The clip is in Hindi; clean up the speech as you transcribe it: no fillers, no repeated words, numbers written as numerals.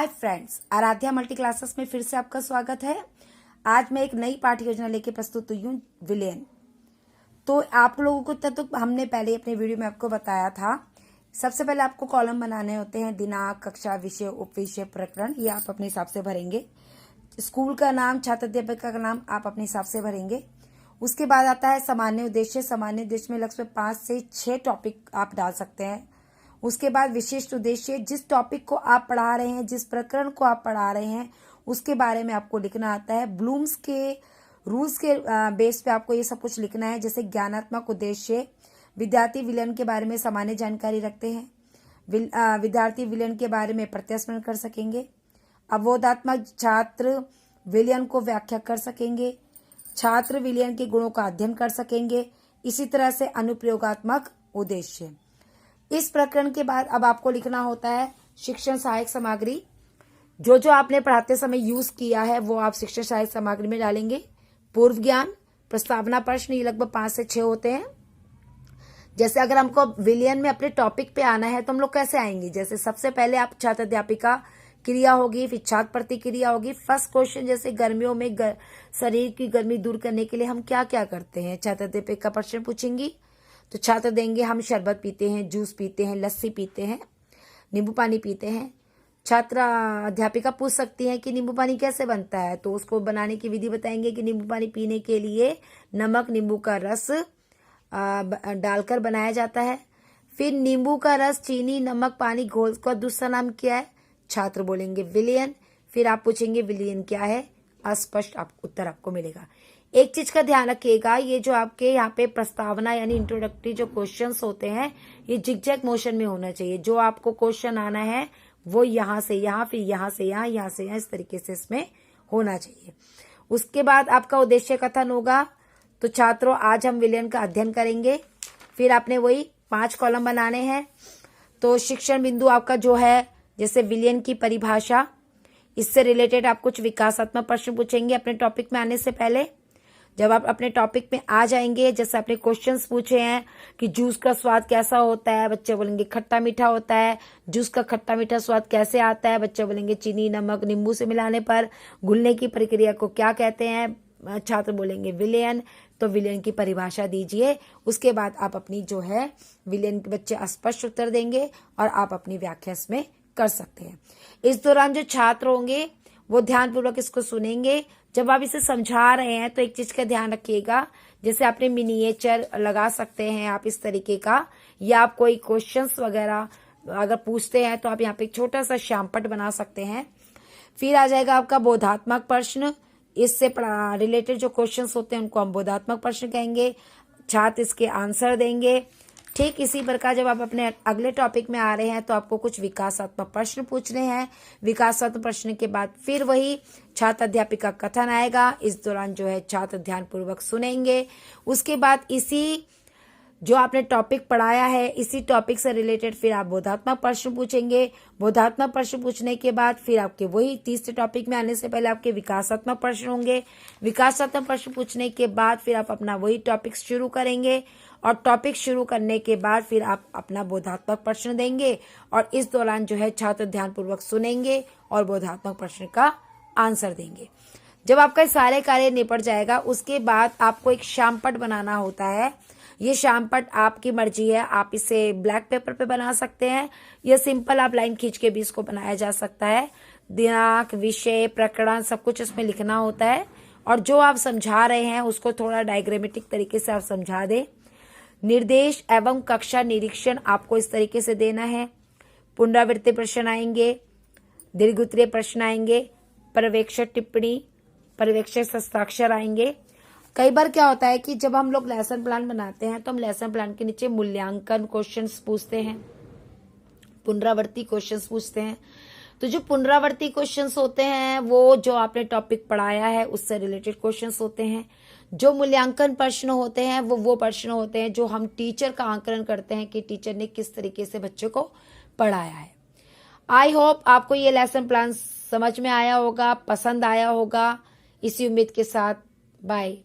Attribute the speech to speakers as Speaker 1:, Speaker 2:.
Speaker 1: हाय फ्रेंड्स, आराध्या मल्टी क्लासेस में फिर से आपका स्वागत है। आज मैं एक नई पाठ्य योजना लेके प्रस्तुत हुई हूँ, विलयन। तो आप लोगों को तो हमने पहले अपने वीडियो में आपको बताया था। सबसे पहले आपको कॉलम बनाने होते हैं, दिनांक, कक्षा, विषय, उपविषय, प्रकरण, ये आप अपने हिसाब से भरेंगे। स्कूल का नाम, छात्र अध्यापिका का नाम आप अपने हिसाब से भरेंगे। उसके बाद आता है सामान्य उद्देश्य। सामान्य उद्देश्य में लगभग 5 से 6 टॉपिक आप डाल सकते हैं। उसके बाद विशिष्ट उद्देश्य, जिस टॉपिक को आप पढ़ा रहे हैं, जिस प्रकरण को आप पढ़ा रहे हैं, उसके बारे में आपको लिखना आता है। ब्लूम्स के रूल्स के बेस पे आपको ये सब कुछ लिखना है। जैसे ज्ञानात्मक उद्देश्य, विद्यार्थी विलयन के बारे में सामान्य जानकारी रखते हैं। विद्यार्थी विलयन के बारे में प्रत्यास्मरण कर सकेंगे। अवबोधात्मक, छात्र विलयन को व्याख्या कर सकेंगे। छात्र विलयन के गुणों का अध्ययन कर सकेंगे। इसी तरह से अनुप्रयोगात्मक उद्देश्य। इस प्रकरण के बाद अब आपको लिखना होता है शिक्षण सहायक सामग्री। जो आपने पढ़ाते समय यूज किया है वो आप शिक्षण सहायक सामग्री में डालेंगे। पूर्व ज्ञान, प्रस्तावना प्रश्न, ये लगभग 5 से 6 होते हैं। जैसे अगर हमको विलयन में अपने टॉपिक पे आना है तो हम लोग कैसे आएंगे? जैसे सबसे पहले आप छात्र अध्यापिका क्रिया होगी, फिर छात्र प्रतिक्रिया होगी। फर्स्ट क्वेश्चन, जैसे गर्मियों में शरीर की गर्मी दूर करने के लिए हम क्या क्या करते हैं, छात्र अध्यापिका प्रश्न पूछेंगी। तो छात्र देंगे हम शरबत पीते हैं, जूस पीते हैं, लस्सी पीते हैं, नींबू पानी पीते हैं। छात्र अध्यापिका पूछ सकती हैं कि नींबू पानी कैसे बनता है, तो उसको बनाने की विधि बताएंगे कि नींबू पानी पीने के लिए नमक, नींबू का रस डालकर बनाया जाता है। फिर नींबू का रस, चीनी, नमक, पानी घोल का दूसरा नाम क्या है? छात्र बोलेंगे विलयन। फिर आप पूछेंगे विलयन क्या है? अस्पष्ट उत्तर आपको मिलेगा। एक चीज का ध्यान रखिएगा, ये जो आपके यहाँ पे प्रस्तावना यानी इंट्रोडक्टरी जो क्वेश्चंस होते हैं, ये जिगजैग मोशन में होना चाहिए। जो आपको क्वेश्चन आना है वो यहाँ से यहाँ, फिर यहाँ से यहाँ, यहाँ से यहाँ, इस तरीके से इसमें होना चाहिए। उसके बाद आपका उद्देश्य कथन होगा। तो छात्रों, आज हम विलयन का अध्ययन करेंगे। फिर आपने वही 5 कॉलम बनाने हैं। तो शिक्षण बिंदु आपका जो है, जैसे विलयन की परिभाषा, इससे रिलेटेड आप कुछ विकासात्मक प्रश्न पूछेंगे अपने टॉपिक में आने से पहले। जब आप अपने टॉपिक में आ जाएंगे, जैसे आपने क्वेश्चंस पूछे हैं कि जूस का स्वाद कैसा होता है, बच्चे बोलेंगे खट्टा मीठा होता है। जूस का खट्टा मीठा स्वाद कैसे आता है? बच्चे बोलेंगे चीनी, नमक, नींबू से मिलाने पर। घुलने की प्रक्रिया को क्या कहते हैं? छात्र बोलेंगे विलयन। तो विलयन की परिभाषा दीजिए। उसके बाद आप अपनी जो है विलयन के बच्चे स्पष्ट उत्तर देंगे और आप अपनी व्याख्या इसमें कर सकते हैं। इस दौरान जो छात्र होंगे वो ध्यानपूर्वक इसको सुनेंगे। जब आप इसे समझा रहे हैं तो एक चीज का ध्यान रखिएगा, जैसे आपने मिनिएचर लगा सकते हैं आप इस तरीके का, या आप कोई क्वेश्चंस वगैरह अगर पूछते हैं तो आप यहाँ पे एक छोटा सा श्यामपट बना सकते हैं। फिर आ जाएगा आपका बोधात्मक प्रश्न। इससे रिलेटेड जो क्वेश्चंस होते हैं उनको हम बोधात्मक प्रश्न कहेंगे। छात्र इसके आंसर देंगे। ठीक इसी प्रकार जब आप अपने अगले टॉपिक में आ रहे हैं तो आपको कुछ विकासात्मक प्रश्न पूछने हैं। विकासात्मक प्रश्न के बाद फिर वही छात्र अध्यापिका कथन आएगा। इस दौरान जो है छात्र ध्यानपूर्वक सुनेंगे। उसके बाद इसी जो आपने टॉपिक पढ़ाया है, इसी टॉपिक से रिलेटेड फिर आप बोधात्मक प्रश्न पूछेंगे। बोधात्मक प्रश्न पूछने के बाद फिर आपके वही तीसरे टॉपिक में आने से पहले आपके विकासात्मक प्रश्न होंगे। विकासात्मक प्रश्न पूछने के बाद फिर आप अपना वही टॉपिक शुरू करेंगे और टॉपिक शुरू करने के बाद फिर आप अपना बोधात्मक प्रश्न देंगे। और इस दौरान जो है छात्र ध्यानपूर्वक सुनेंगे और बोधात्मक प्रश्न का आंसर देंगे। जब आपका सारे कार्य निपट जाएगा, उसके बाद आपको एक श्यामपट बनाना होता है। ये श्यामपट आपकी मर्जी है, आप इसे ब्लैक पेपर पे बना सकते हैं या सिंपल आप लाइन खींच के भी इसको बनाया जा सकता है। दिनांक, विषय, प्रकरण सब कुछ इसमें लिखना होता है। और जो आप समझा रहे हैं उसको थोड़ा डायग्रामेटिक तरीके से आप समझा दें। निर्देश एवं कक्षा निरीक्षण आपको इस तरीके से देना है। पुनरावृत्ति प्रश्न आएंगे, दीर्घोत्तरीय प्रश्न आएंगे, पर्यवेक्षक टिप्पणी, पर्यवेक्षक हस्ताक्षर आएंगे। कई बार क्या होता है कि जब हम लोग लेसन प्लान बनाते हैं तो हम लेसन प्लान के नीचे मूल्यांकन क्वेश्चंस पूछते हैं, पुनरावर्ती क्वेश्चंस पूछते हैं। तो जो पुनरावर्ती क्वेश्चंस होते हैं वो जो आपने टॉपिक पढ़ाया है उससे रिलेटेड क्वेश्चंस होते हैं। जो मूल्यांकन प्रश्न होते हैं वो प्रश्न होते हैं जो हम टीचर का आकलन करते हैं कि टीचर ने किस तरीके से बच्चे को पढ़ाया है। आई होप आपको ये लेसन प्लान समझ में आया होगा, पसंद आया होगा। इसी उम्मीद के साथ बाय।